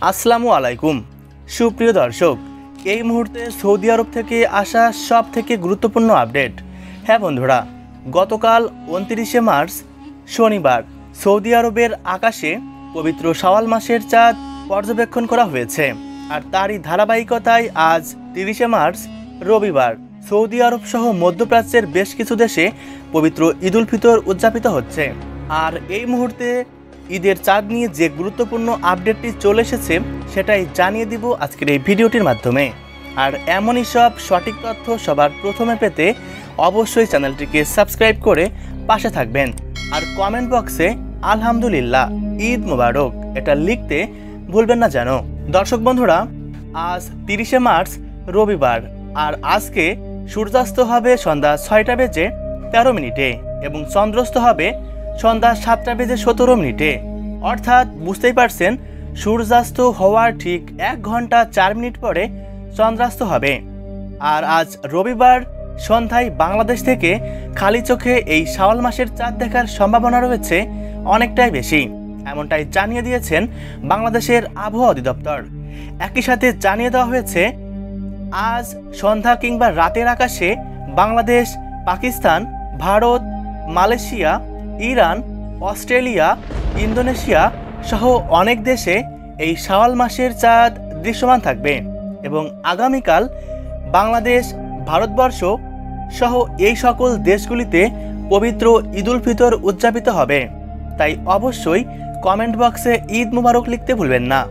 আসসালামু আলাইকুম সুপ্রিয় দর্শক, এই মুহূর্তে সৌদি আরব থেকে আসা সব থেকে গুরুত্বপূর্ণ আপডেট। হ্যাঁ বন্ধুরা, গতকাল 29শে মার্চ শনিবার সৌদি আরবের আকাশে পবিত্র শাওয়াল মাসের চাঁদ পর্যবেক্ষণ করা হয়েছে। আর তারই ধারাবাহিকতায় আজ 30শে মার্চ রবিবার সৌদি আরব সহ মধ্যপ্রাচ্যের বেশ কিছু দেশে পবিত্র ঈদ উল ফিতর উদযাপিত হচ্ছে। আর এই মুহূর্তে ঈদের চাঁদ নিয়ে যে গুরুত্বপূর্ণ আপডেটটি চলে এসেছে সেটাই জানিয়ে দিব আজকের এই ভিডিওটির মাধ্যমে। আর এমনই সব সঠিক তথ্য সবার প্রথমে পেতে অবশ্যই চ্যানেলটিকে সাবস্ক্রাইব করে পাশে থাকবেন। আর কমেন্ট বক্সে আলহামদুলিল্লাহ ঈদ মোবারক এটা লিখতে ভুলবেন না যেন। দর্শক বন্ধুরা, আজ 30শে মার্চ রবিবার, আর আজকে সূর্যাস্ত হবে সন্ধ্যা 6টা বেজে 13 মিনিটে এবং চন্দ্রাস্ত হবে সন্ধ্যা 7টা বেজে 17 মিনিটে। অর্থাৎ বুঝতেই পারছেন, সূর্যাস্ত হওয়ার ঠিক 1 ঘন্টা 4 মিনিট পরে চন্দ্রাস্ত হবে। আর আজ রবিবার সন্ধ্যায় বাংলাদেশ থেকে খালি চোখে এই শাওয়াল মাসের চাঁদ দেখার সম্ভাবনা রয়েছে অনেকটাই বেশি, এমনটাই জানিয়ে দিয়েছেন বাংলাদেশের আবহাওয়া অধিদপ্তর। একই সাথে জানিয়ে দেওয়া হয়েছে আজ সন্ধ্যা কিংবা রাতের আকাশে Bangladesh, Pakistan, Bharat, Malaysia, Iran, Australia, Indonesia সহ অনেক দেশে এই শাওয়াল মাসের চাঁদ দৃশ্যমান থাকবে এবং আগামীকাল বাংলাদেশ, ভারতবর্ষ সহ এই সকল দেশগুলিতে পবিত্র ঈদ উল ফিতর উদযাপিত হবে। তাই অবশ্যই কমেন্ট বক্সে ঈদ মোবারক লিখতে ভুলবেন না।